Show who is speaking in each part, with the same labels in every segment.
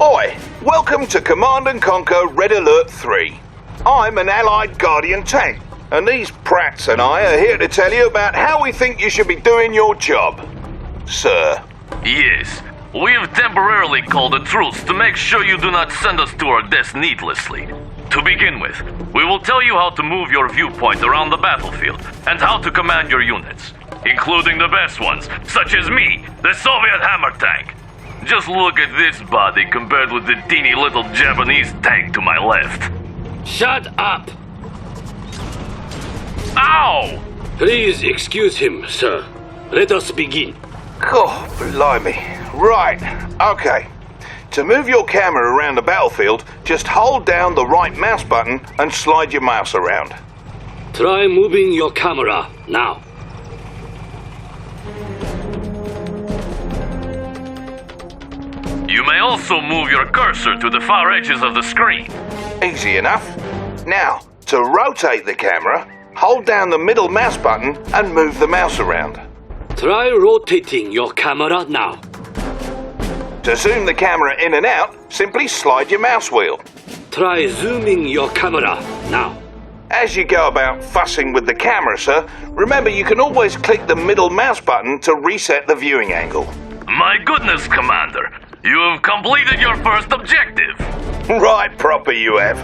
Speaker 1: Oi, welcome to Command & Conquer Red Alert 3. I'm an Allied Guardian tank, and these prats and I are here to tell you about how we think you should be doing your job. Sir.
Speaker 2: Yes, we have temporarily called a truce to make sure you do not send us to our deaths needlessly. To begin with, we will tell you how to move your viewpoint around the battlefield and how to command your units, including the best ones, such as me, the Soviet hammer tank. Just look at this body compared with the teeny little Japanese tank to my left.
Speaker 3: Shut up!
Speaker 2: Ow!
Speaker 3: Please excuse him, sir. Let us begin.
Speaker 1: God, blimey. Right, okay. To move your camera around the battlefield, just hold down the right mouse button and slide your mouse around.
Speaker 3: Try moving your camera now.
Speaker 2: You may also move your cursor to the far edges of the screen.
Speaker 1: Easy enough. Now, to rotate the camera, hold down the middle mouse button and move the mouse around.
Speaker 3: Try rotating your camera now.
Speaker 1: To zoom the camera in and out, simply slide your mouse wheel.
Speaker 3: Try zooming your camera now.
Speaker 1: As you go about fussing with the camera, sir, remember you can always click the middle mouse button to reset the viewing angle.
Speaker 2: My goodness, Commander! You have completed your first objective!
Speaker 1: Right proper you have.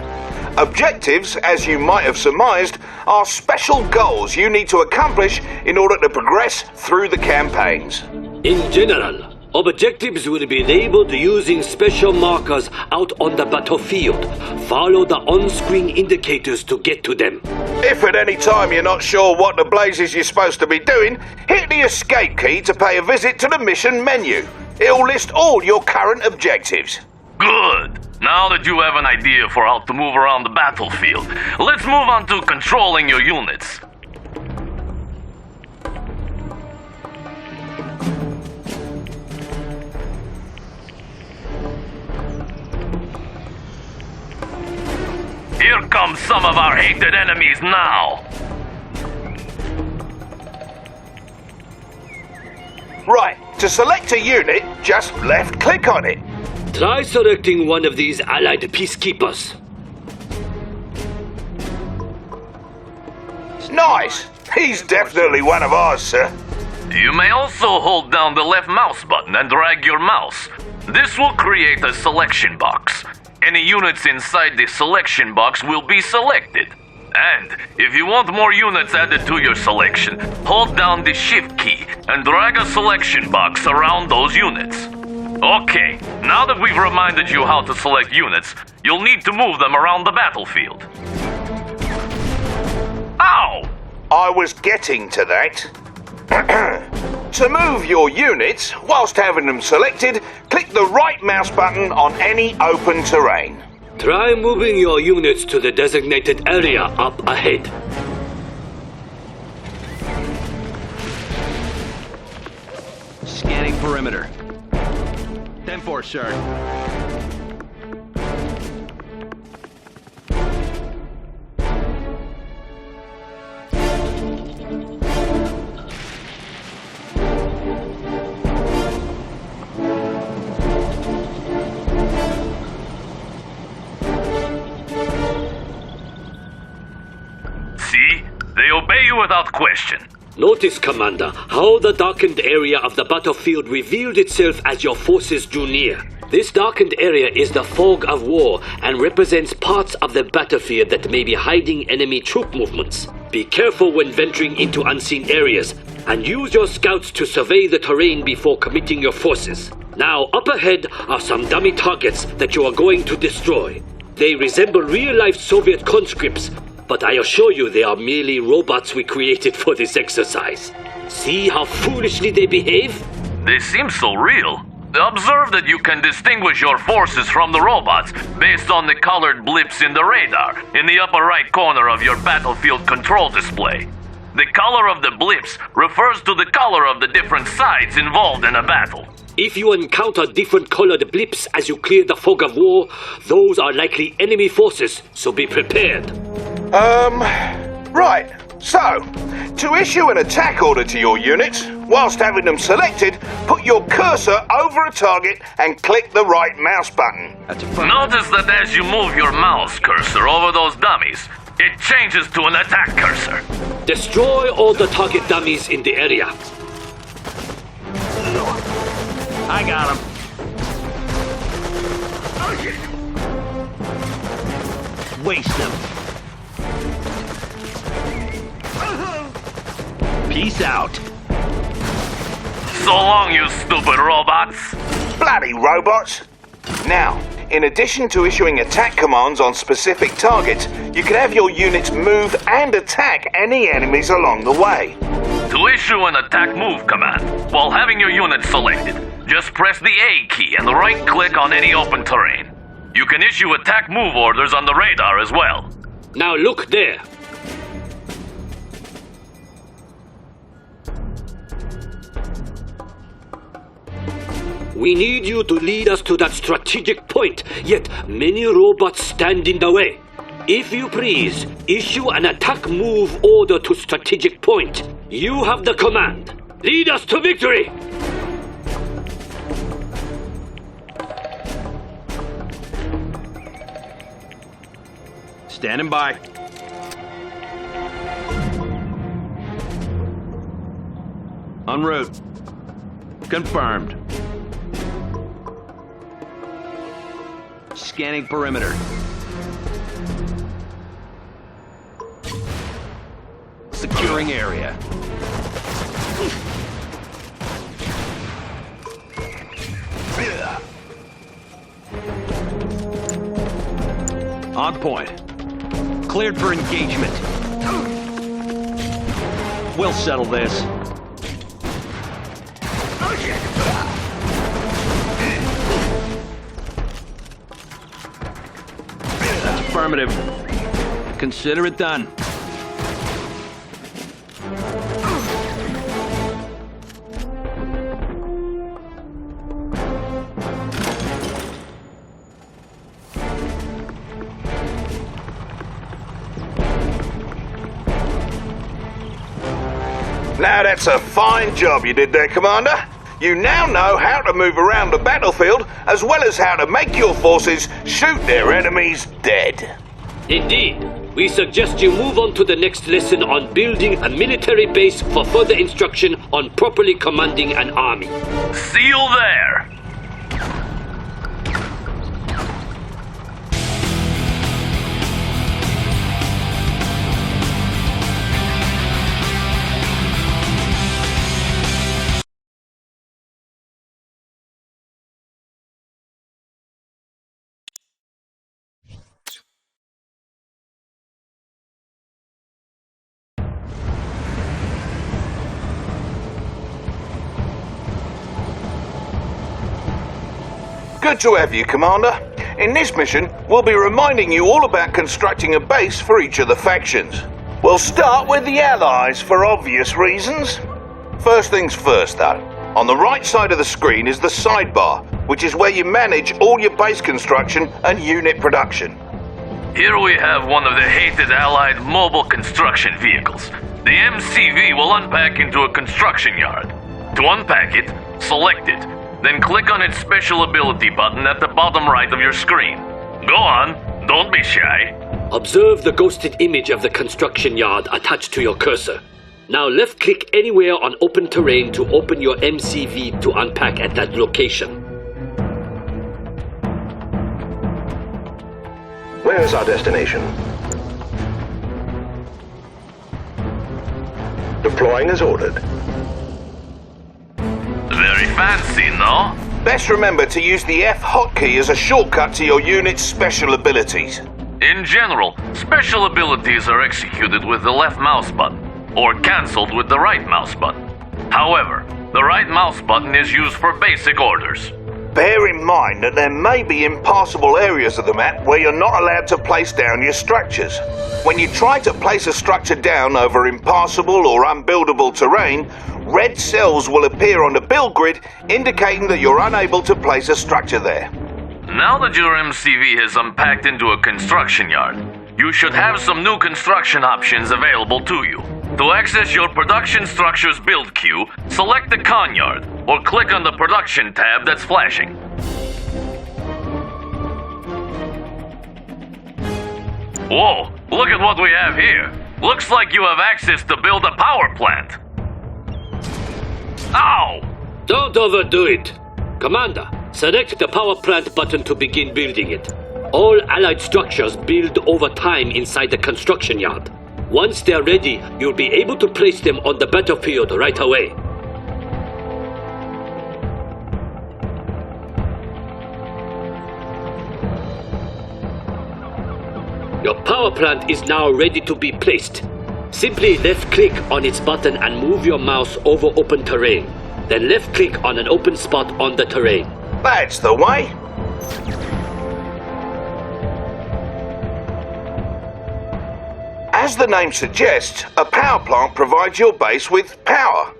Speaker 1: Objectives, as you might have surmised, are special goals you need to accomplish in order to progress through the campaigns.
Speaker 3: In general, objectives will be labeled using special markers out on the battlefield. Follow the on-screen indicators to get to them.
Speaker 1: If at any time you're not sure what the blazes you're supposed to be doing, hit the escape key to pay a visit to the mission menu. It'll list all your current objectives.
Speaker 2: Good! Now that you have an idea for how to move around the battlefield, let's move on to controlling your units. Here come some of our hated enemies now.
Speaker 1: Right, to select a unit, just left-click on it.
Speaker 3: Try selecting one of these allied peacekeepers.
Speaker 1: Nice! He's definitely one of ours, sir.
Speaker 2: You may also hold down the left mouse button and drag your mouse. This will create a selection box. Any units inside the selection box will be selected. And if you want more units added to your selection, hold down the shift key and drag a selection box around those units. Okay, now that we've reminded you how to select units, you'll need to move them around the battlefield. Ow!
Speaker 1: I was getting to that. To move your units, whilst having them selected, click the right mouse button on any open terrain.
Speaker 3: Try moving your units to the designated area up ahead.
Speaker 4: Scanning perimeter. 10-4, sir.
Speaker 2: See? They obey you without question.
Speaker 3: Notice, Commander, how the darkened area of the battlefield revealed itself as your forces drew near. This darkened area is the fog of war and represents parts of the battlefield that may be hiding enemy troop movements. Be careful when venturing into unseen areas, and use your scouts to survey the terrain before committing your forces. Now, up ahead are some dummy targets that you are going to destroy. They resemble real-life Soviet conscripts, but I assure you they are merely robots we created for this exercise. See how foolishly they behave?
Speaker 2: They seem so real. Observe that you can distinguish your forces from the robots based on the colored blips in the radar in the upper right corner of your battlefield control display. The color of the blips refers to the color of the different sides involved in a battle.
Speaker 3: If you encounter different colored blips as you clear the fog of war, those are likely enemy forces, so be prepared.
Speaker 1: Right. So, to issue an attack order to your units, Whilst having them selected, put your cursor over a target and click the right mouse button.
Speaker 4: That's a fun.
Speaker 2: Notice that as you move your mouse cursor over those dummies, it changes to an attack cursor.
Speaker 3: Destroy all the target dummies in the area.
Speaker 4: I got him. Waste them. Peace out.
Speaker 2: So long, you stupid robots.
Speaker 1: Bloody robots! Now, in addition to issuing attack commands on specific targets, you can have your units move and attack any enemies along the way.
Speaker 2: To issue an attack move command, while having your unit selected, just press the A key and right-click on any open terrain. You can issue attack move orders on the radar as well.
Speaker 3: Now look there. We need you to lead us to that strategic point, yet many robots stand in the way. If you please, issue an attack move order to strategic point. You have the command. Lead us to victory!
Speaker 4: Standing by. En route. Confirmed. Scanning perimeter. Securing area. On point. Cleared for engagement. We'll settle this. That's affirmative. Consider it done.
Speaker 1: Now that's a fine job you did there, Commander. You now know how to move around the battlefield, as well as how to make your forces shoot their enemies dead.
Speaker 3: Indeed. We suggest you move on to the next lesson on building a military base for further instruction on properly commanding an army.
Speaker 2: See you there.
Speaker 1: Good to have you, Commander. In this mission, we'll be reminding you all about constructing a base for each of the factions. We'll start with the Allies for obvious reasons. First things first, though. On the right side of the screen is the sidebar, which is where you manage all your base construction and unit production.
Speaker 2: Here we have one of the hated Allied mobile construction vehicles. The MCV will unpack into a construction yard. To unpack it, select it, then click on its special ability button at the bottom right of your screen. Go on, don't be shy.
Speaker 3: Observe the ghosted image of the construction yard attached to your cursor. Now left-click anywhere on open terrain to open your MCV to unpack at that location.
Speaker 5: Where is our destination? Deploying as ordered.
Speaker 2: Very fancy, no?
Speaker 1: Best remember to use the F hotkey as a shortcut to your unit's special abilities.
Speaker 2: In general, special abilities are executed with the left mouse button, or cancelled with the right mouse button. However, the right mouse button is used for basic orders.
Speaker 1: Bear in mind that there may be impassable areas of the map where you're not allowed to place down your structures. When you try to place a structure down over impassable or unbuildable terrain, red cells will appear on the build grid indicating that you're unable to place a structure there.
Speaker 2: Now that your MCV has unpacked into a construction yard, you should have some new construction options available to you. To access your production structure's build queue, select the con yard, or click on the production tab that's flashing. Whoa, look at what we have here. Looks like you have access to build a power plant. Ow!
Speaker 3: Don't overdo it. Commander, select the power plant button to begin building it. All allied structures build over time inside the construction yard. Once they're ready, you'll be able to place them on the battlefield right away. Your power plant is now ready to be placed. Simply left-click on its button and move your mouse over open terrain. Then left-click on an open spot on the terrain.
Speaker 1: That's the way. As the name suggests, a power plant provides your base with power.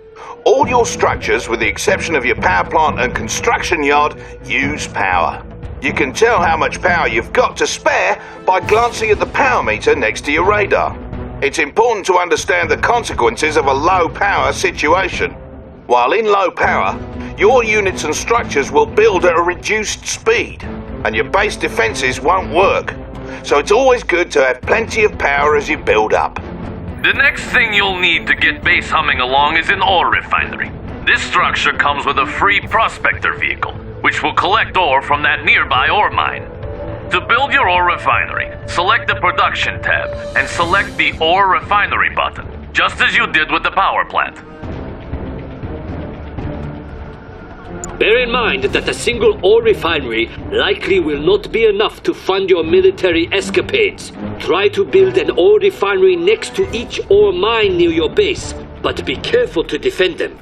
Speaker 1: All your structures, with the exception of your power plant and construction yard, use power. You can tell how much power you've got to spare by glancing at the power meter next to your radar. It's important to understand the consequences of a low power situation. While in low power, your units and structures will build at a reduced speed, and your base defenses won't work. So it's always good to have plenty of power as you build up.
Speaker 2: The next thing you'll need to get base humming along is an ore refinery. This structure comes with a free prospector vehicle, which will collect ore from that nearby ore mine. To build your ore refinery, select the production tab and select the ore refinery button, just as you did with the power plant.
Speaker 3: Bear in mind that a single ore refinery likely will not be enough to fund your military escapades. Try to build an ore refinery next to each ore mine near your base, but be careful to defend them.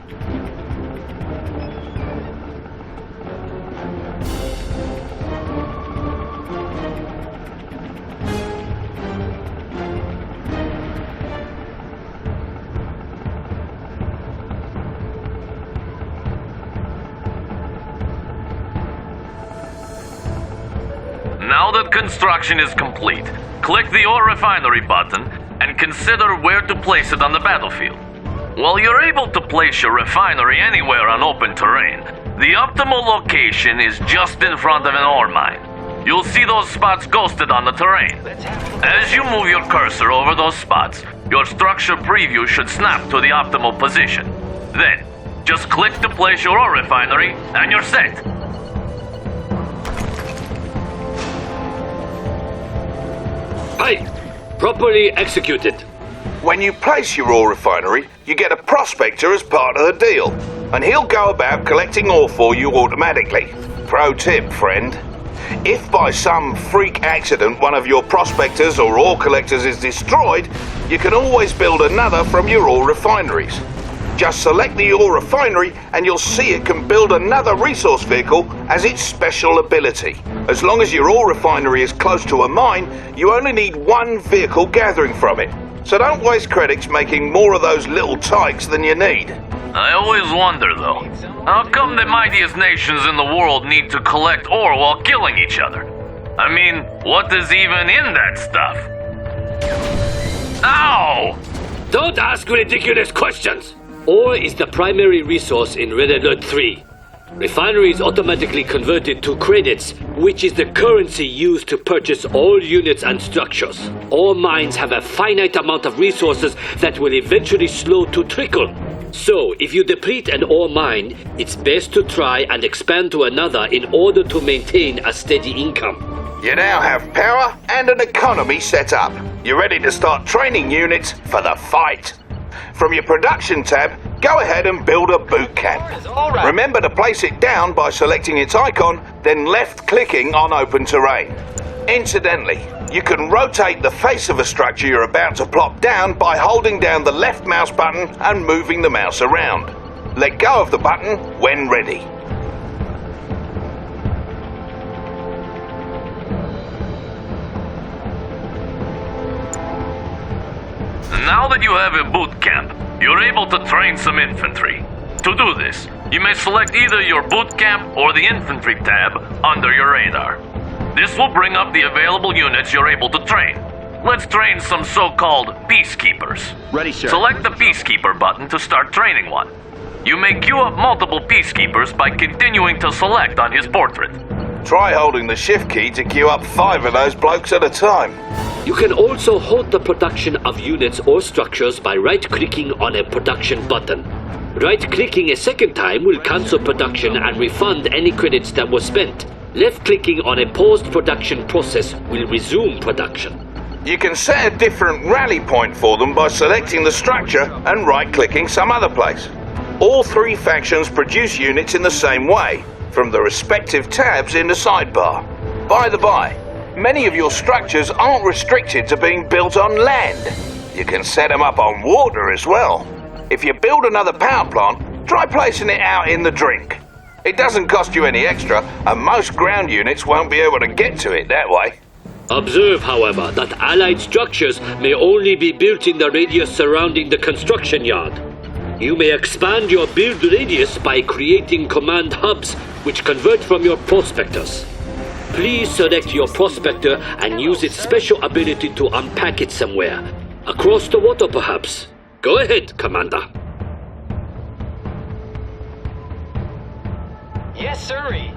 Speaker 2: Now that construction is complete, click the ore refinery button and consider where to place it on the battlefield. While you're able to place your refinery anywhere on open terrain, the optimal location is just in front of an ore mine. You'll see those spots ghosted on the terrain. As you move your cursor over those spots, your structure preview should snap to the optimal position. Then, just click to place your ore refinery and you're set.
Speaker 3: Aye, properly executed.
Speaker 1: When you place your ore refinery, you get a prospector as part of the deal, and he'll go about collecting ore for you automatically. Pro tip, friend. If by some freak accident one of your prospectors or ore collectors is destroyed, you can always build another from your ore refineries. Just select the ore refinery and you'll see it can build another resource vehicle as its special ability. As long as your ore refinery is close to a mine, you only need one vehicle gathering from it. So don't waste credits making more of those little tykes than you need.
Speaker 2: I always wonder, though, how come the mightiest nations in the world need to collect ore while killing each other? I mean, what is even in that stuff? Ow!
Speaker 3: Don't ask ridiculous questions! Ore is the primary resource in Red Alert 3. Refineries automatically converted to credits, which is the currency used to purchase all units and structures. All mines have a finite amount of resources that will eventually slow to trickle. So, if you deplete an ore mine, it's best to try and expand to another in order to maintain a steady income.
Speaker 1: You now have power and an economy set up. You're ready to start training units for the fight. From your production tab, go ahead and build a boot camp. Remember to place it down by selecting its icon, then left-clicking on open terrain. Incidentally, you can rotate the face of a structure you're about to plop down by holding down the left mouse button and moving the mouse around. Let go of the button when ready.
Speaker 2: Now that you have a boot camp, you're able to train some infantry. To do this, you may select either your boot camp or the infantry tab under your radar. This will bring up the available units you're able to train. let's train some so-called peacekeepers.
Speaker 4: Ready, sir.
Speaker 2: Select the peacekeeper button to start training one. You may queue up multiple peacekeepers by continuing to select on his portrait.
Speaker 1: Try holding the shift key to queue up 5 of those blokes at a time.
Speaker 3: You can also halt the production of units or structures by right-clicking on a production button. Right-clicking a second time will cancel production and refund any credits that were spent. Left-clicking on a paused production process will resume production.
Speaker 1: You can set a different rally point for them by selecting the structure and right-clicking some other place. All 3 factions produce units in the same way, from the respective tabs in the sidebar. By the by, many of your structures aren't restricted to being built on land. You can set them up on water as well. If you build another power plant, try placing it out in the drink. It doesn't cost you any extra, and most ground units won't be able to get to it that way.
Speaker 3: Observe, however, that Allied structures may only be built in the radius surrounding the construction yard. You may expand your build radius by creating command hubs, which convert from your prospectors. Please select your prospector and use its special ability to unpack it somewhere. Across the water, perhaps. Go ahead, Commander.
Speaker 6: Yes, sirree.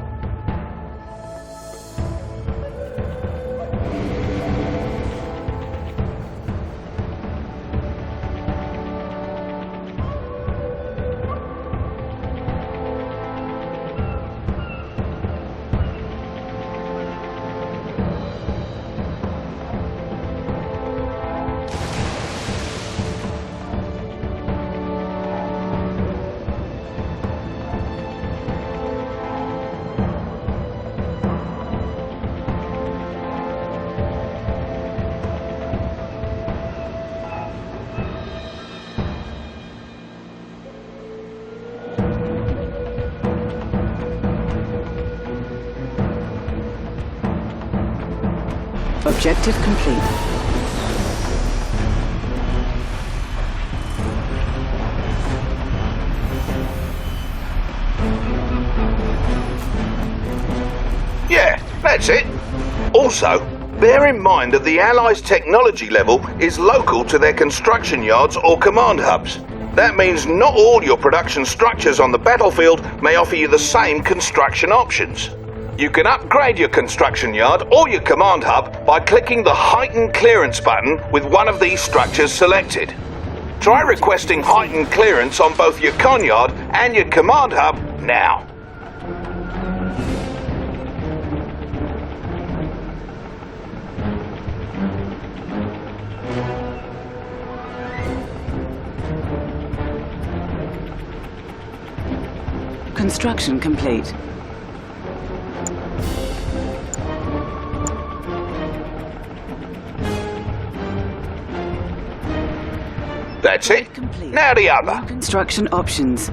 Speaker 7: Objective complete.
Speaker 1: Yeah, that's it. Also, bear in mind that the Allies' technology level is local to their construction yards or command hubs. That means not all your production structures on the battlefield may offer you the same construction options. You can upgrade your construction yard or your command hub by clicking the Heightened Clearance button with one of these structures selected. Try requesting heightened clearance on both your con yard and your command hub now.
Speaker 7: Construction complete.
Speaker 1: That's it.
Speaker 7: Complete.
Speaker 1: Now the other.
Speaker 7: Construction options.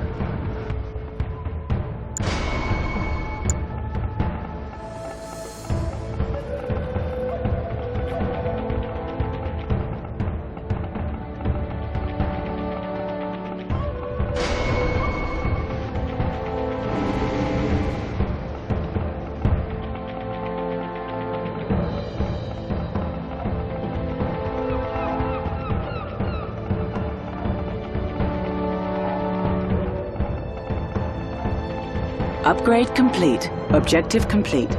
Speaker 7: Upgrade complete. Objective complete.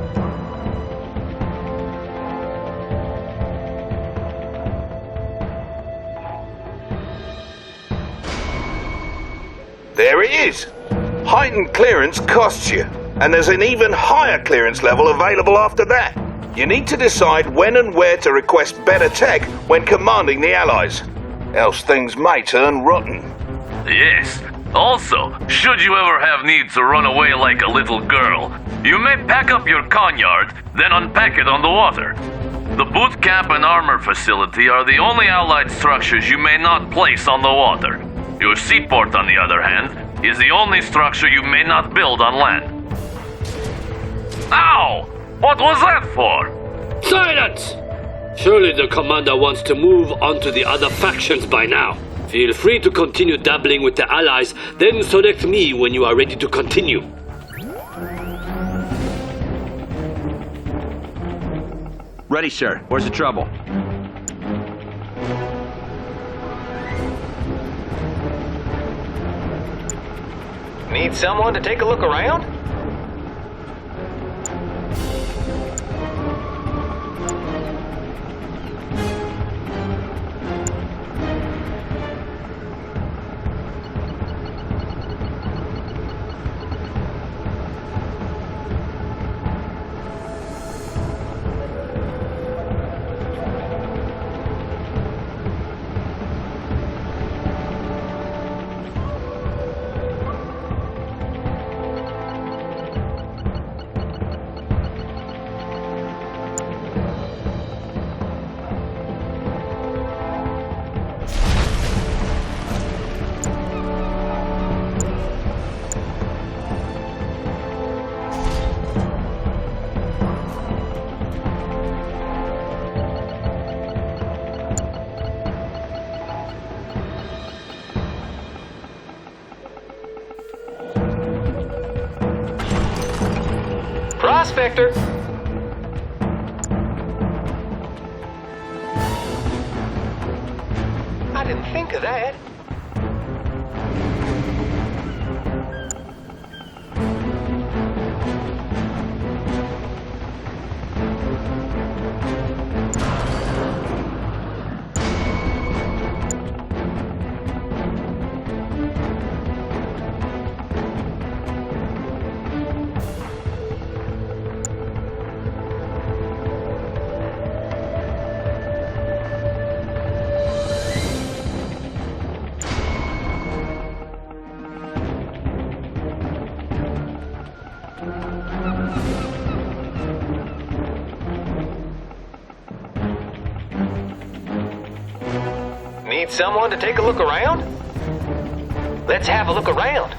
Speaker 1: There it is. Heightened clearance costs you, and there's an even higher clearance level available after that. You need to decide when and where to request better tech when commanding the Allies, else things may turn rotten.
Speaker 2: Yes. Also, should you ever have need to run away like a little girl, you may pack up your conyard, then unpack it on the water. The boot camp and armor facility are the only Allied structures you may not place on the water. Your seaport, on the other hand, is the only structure you may not build on land. Ow! What was that for?
Speaker 3: Silence! Surely the commander wants to move on to the other factions by now. Feel free to continue dabbling with the Allies, then select me when you are ready to continue.
Speaker 4: Ready, sir. Where's the trouble?
Speaker 6: Need someone to take a look around? Prospector! I didn't think of that. Need someone to take a look around? Let's have a look around.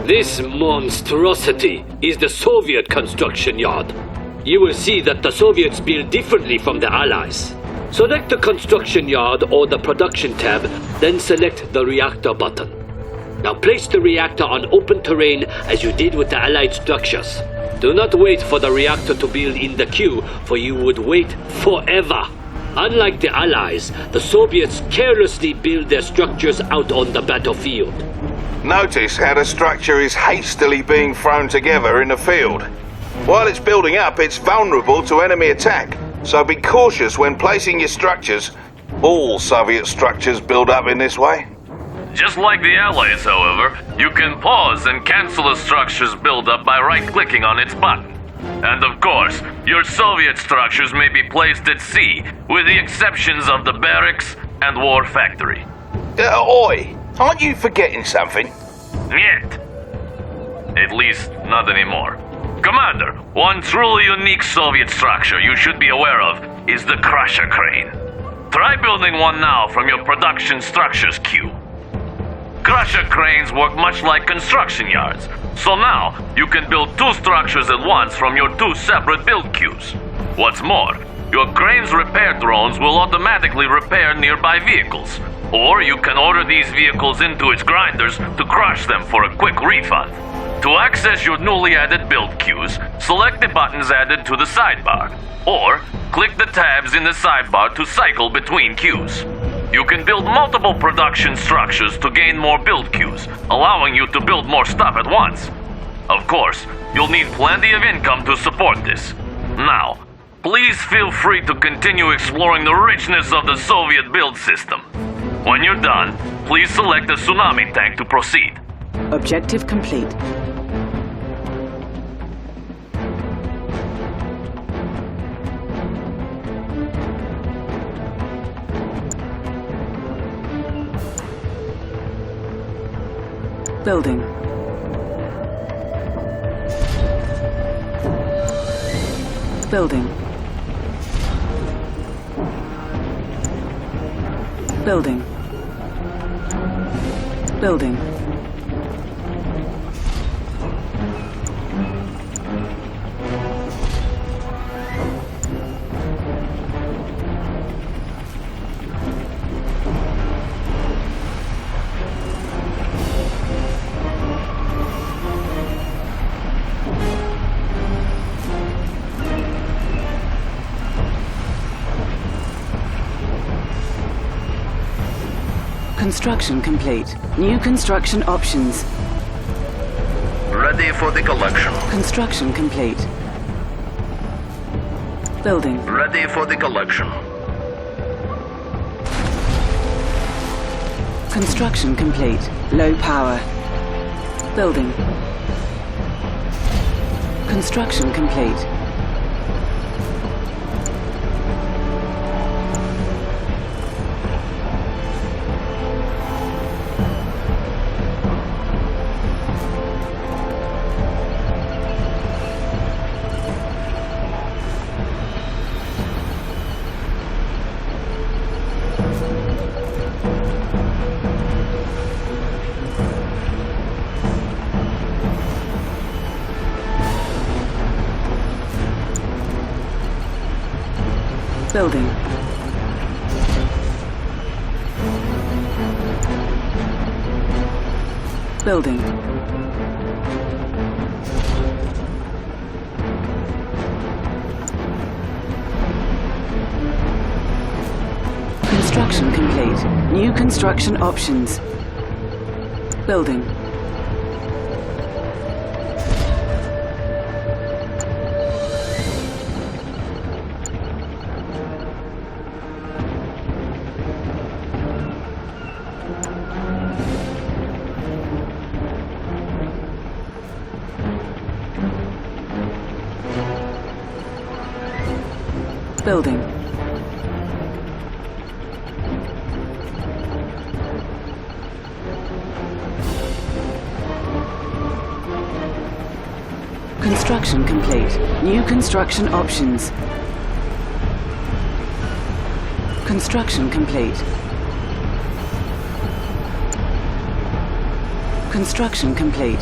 Speaker 3: This monstrosity is the Soviet construction yard. You will see that the Soviets build differently from the Allies. Select the construction yard or the production tab, then select the reactor button. Now place the reactor on open terrain as you did with the Allied structures. Do not wait for the reactor to build in the queue, for you would wait forever. Unlike the Allies, the Soviets carelessly build their structures out on the battlefield.
Speaker 1: Notice how the structure is hastily being thrown together in the field. While it's building up, it's vulnerable to enemy attack, so be cautious when placing your structures. All Soviet structures build up in this way.
Speaker 2: Just like the Allies, however, you can pause and cancel a structure's build-up by right-clicking on its button. And of course, your Soviet structures may be placed at sea, with the exceptions of the barracks and war factory.
Speaker 1: Oi! Aren't you forgetting something?
Speaker 2: Yet. At least, not anymore. Commander, one truly unique Soviet structure you should be aware of is the crusher crane. Try building one now from your production structures queue. Crusher cranes work much like construction yards, so now you can build 2 structures at once from your 2 separate build queues. What's more, your crane's repair drones will automatically repair nearby vehicles, or you can order these vehicles into its grinders to crush them for a quick refund. To access your newly added build queues, select the buttons added to the sidebar, or click the tabs in the sidebar to cycle between queues. You can build multiple production structures to gain more build queues, allowing you to build more stuff at once. Of course, you'll need plenty of income to support this. Now, please feel free to continue exploring the richness of the Soviet build system. When you're done, please select the tsunami tank to proceed.
Speaker 7: Objective complete. Building. Building. Building. Building. Construction complete. New construction options.
Speaker 1: Ready for the collection.
Speaker 7: Construction complete. Building.
Speaker 1: Ready for the collection.
Speaker 7: Construction complete. Low power. Building. Construction complete. Building. Building. Construction complete. New construction options. Building. Building. Construction complete. New construction options. Construction complete. Construction complete.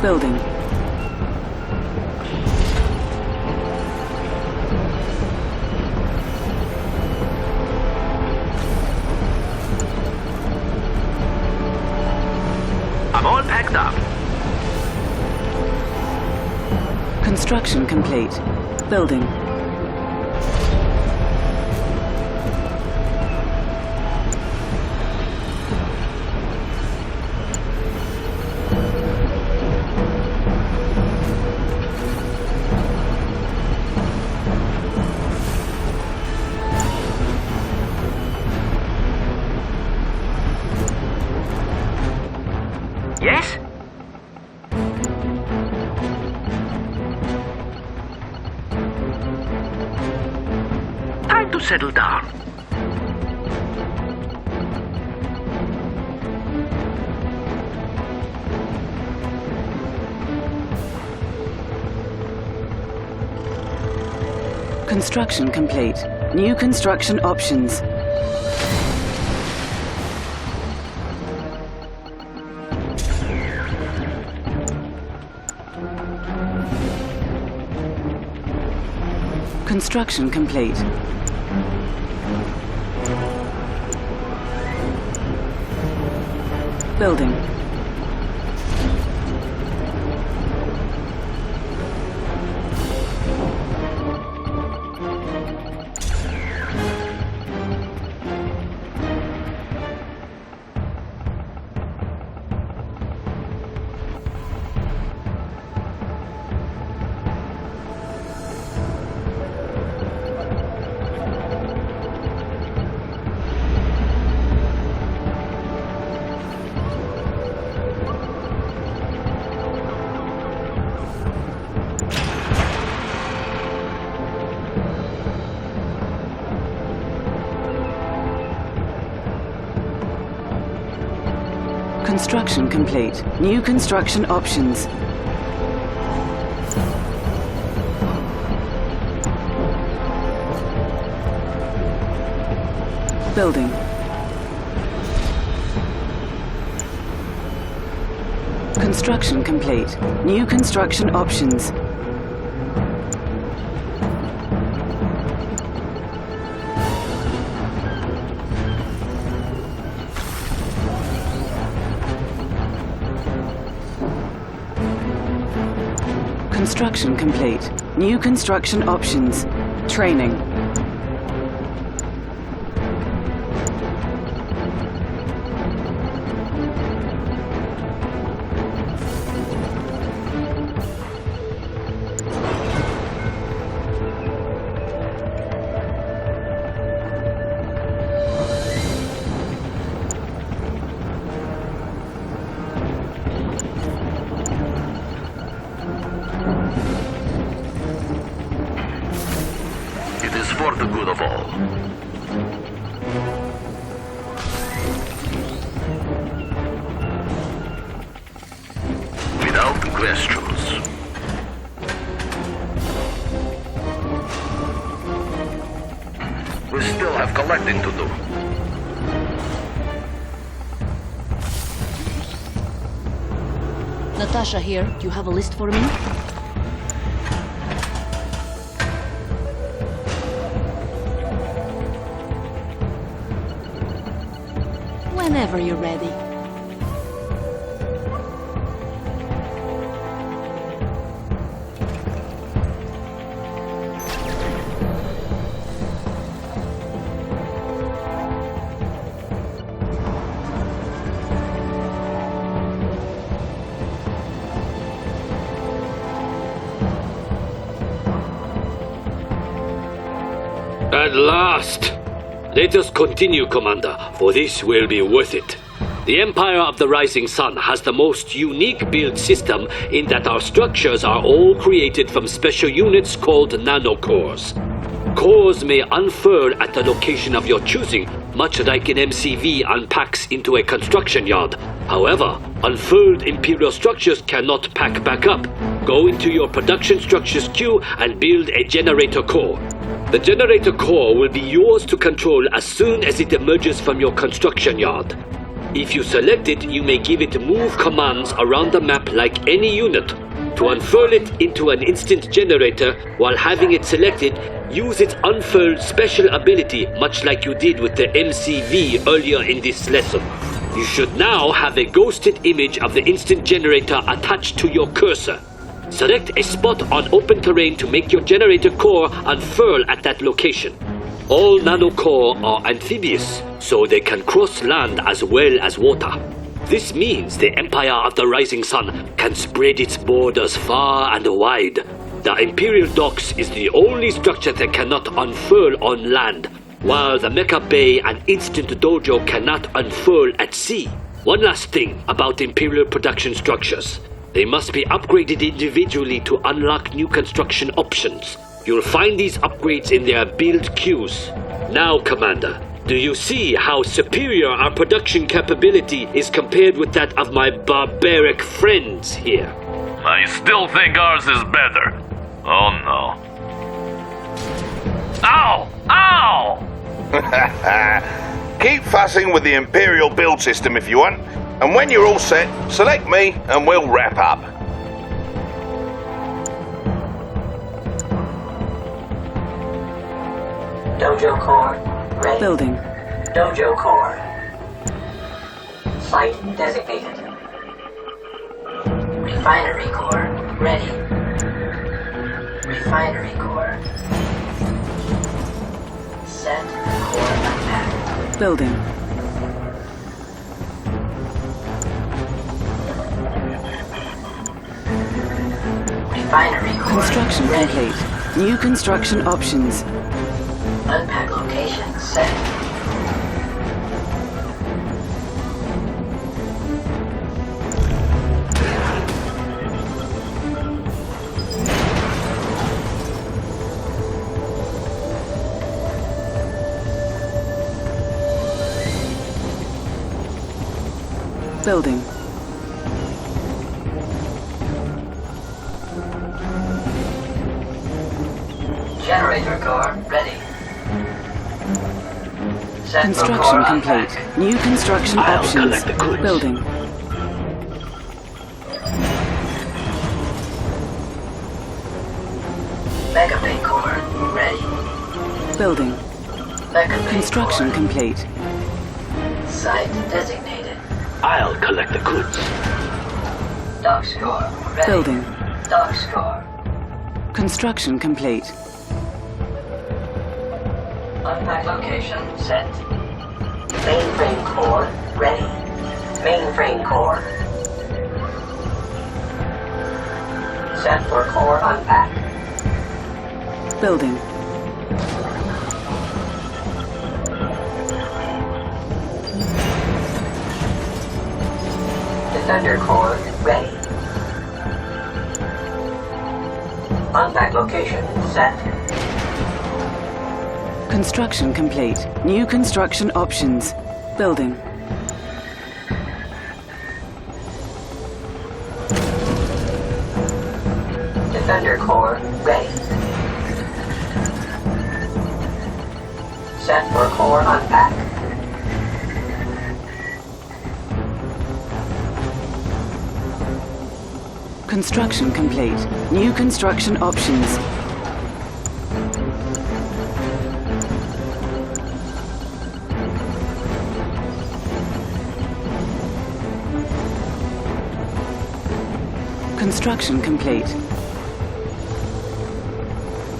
Speaker 7: Building.
Speaker 2: I'm all packed up.
Speaker 7: Construction complete. Building.
Speaker 2: Yes? Time to settle down.
Speaker 7: Construction complete. New construction options. Construction complete. Building. Construction complete. New construction options. Building. Construction complete. New construction options. Construction complete. New construction options. Training.
Speaker 2: It is for the good of all. Without questions. We still have collecting to do.
Speaker 8: Natasha here. Do you have a list for me? Whenever you're ready.
Speaker 3: At last! Let us continue, Commander, for this will be worth it. The Empire of the Rising Sun has the most unique build system in that our structures are all created from special units called nanocores. Cores may unfurl at the location of your choosing, much like an MCV unpacks into a construction yard. However, unfurled Imperial structures cannot pack back up. Go into your production structures queue and build a generator core. The generator core will be yours to control as soon as it emerges from your construction yard. If you select it, you may give it move commands around the map like any unit. To unfurl it into an instant generator while having it selected, use its unfurled special ability much like you did with the MCV earlier in this lesson. You should now have a ghosted image of the instant generator attached to your cursor. Select a spot on open terrain to make your generator core unfurl at that location. All nanocore are amphibious, so they can cross land as well as water. This means the Empire of the Rising Sun can spread its borders far and wide. The Imperial Docks is the only structure that cannot unfurl on land, while the Mecha Bay and Instant Dojo cannot unfurl at sea. One last thing about Imperial production structures. They must be upgraded individually to unlock new construction options. You'll find these upgrades in their build queues. Now, Commander, do you see how superior our production capability is compared with that of my barbaric friends here?
Speaker 2: I still think ours is better. Oh no. Ow! Ow!
Speaker 1: Keep fussing with the Imperial build system if you want, and when you're all set, select me and we'll wrap up.
Speaker 9: Dojo core ready.
Speaker 7: Building.
Speaker 9: Dojo core. Site designated. Refinery core ready. Refinery core. Set core unpacked.
Speaker 7: Building.
Speaker 9: Refinery core
Speaker 7: Construction
Speaker 9: ready.
Speaker 7: complete. New construction options.
Speaker 9: Unpack location set.
Speaker 7: Building.
Speaker 9: Generator core ready. Set for
Speaker 7: Construction
Speaker 9: core
Speaker 7: complete.
Speaker 9: unpack.
Speaker 7: New construction
Speaker 3: I'll
Speaker 7: options.
Speaker 3: collect the goods.
Speaker 7: Building.
Speaker 9: Mega Bay core ready.
Speaker 7: Building.
Speaker 9: Mega Bay
Speaker 7: Construction
Speaker 9: core.
Speaker 7: complete.
Speaker 9: Site designated.
Speaker 3: I'll collect the goods.
Speaker 9: Dock score ready.
Speaker 7: Building.
Speaker 9: Dock score.
Speaker 7: Construction complete.
Speaker 9: Unpack location set. Mainframe core ready. Mainframe core. Set for core unpack.
Speaker 7: Building.
Speaker 9: Defender core ready. Unpack location set.
Speaker 7: Construction complete. New construction options. Building.
Speaker 9: Defender core ready. Set for core unpack.
Speaker 7: Construction complete. New construction options. Construction complete.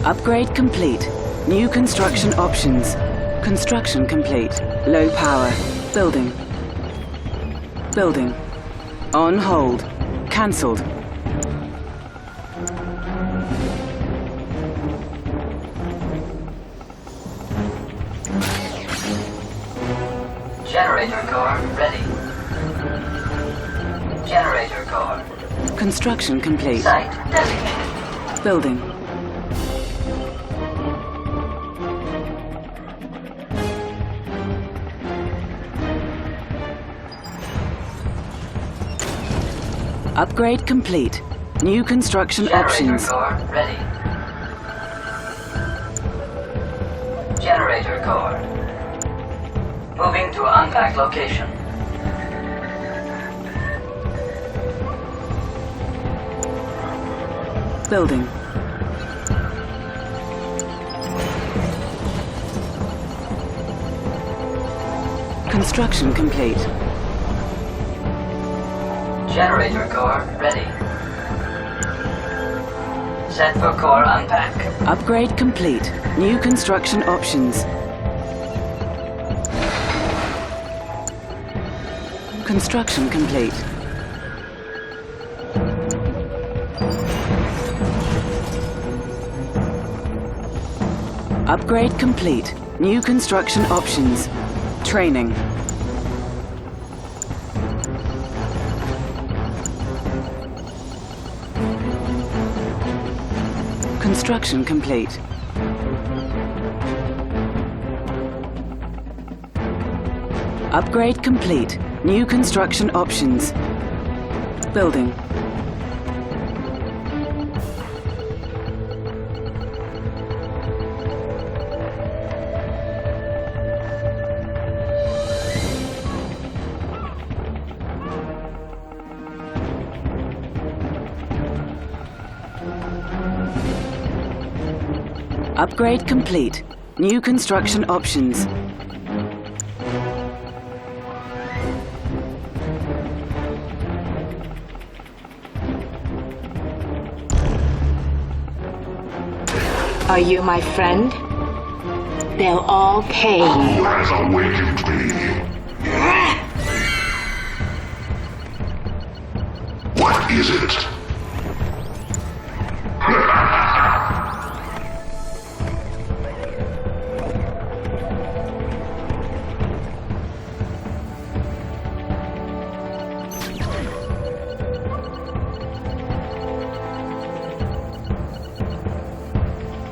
Speaker 7: Upgrade complete. New construction options. Construction complete. Low power. Building. Building. On hold. Cancelled.
Speaker 9: Generator core ready. Generator core.
Speaker 7: Construction complete.
Speaker 9: Site designated.
Speaker 7: Building. Upgrade complete. New construction options.
Speaker 9: Generator core ready. Generator core. Moving to unpacked location.
Speaker 7: Building. Construction complete.
Speaker 9: Generator core ready. Set for core unpack.
Speaker 7: Upgrade complete. New construction options. Construction complete. Upgrade complete. New construction options. Training. Construction complete. Upgrade complete. New construction options. Building. Upgrade complete. New construction options.
Speaker 10: Are you my friend? They'll all pay you.
Speaker 11: Who has awakened me? What is it?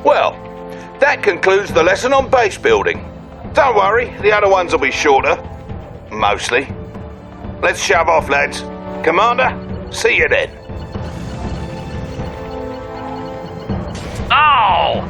Speaker 1: Well, that concludes the lesson on base building. Don't worry, the other ones will be shorter. Mostly. Let's shove off, lads. Commander, see you then.
Speaker 2: Ow!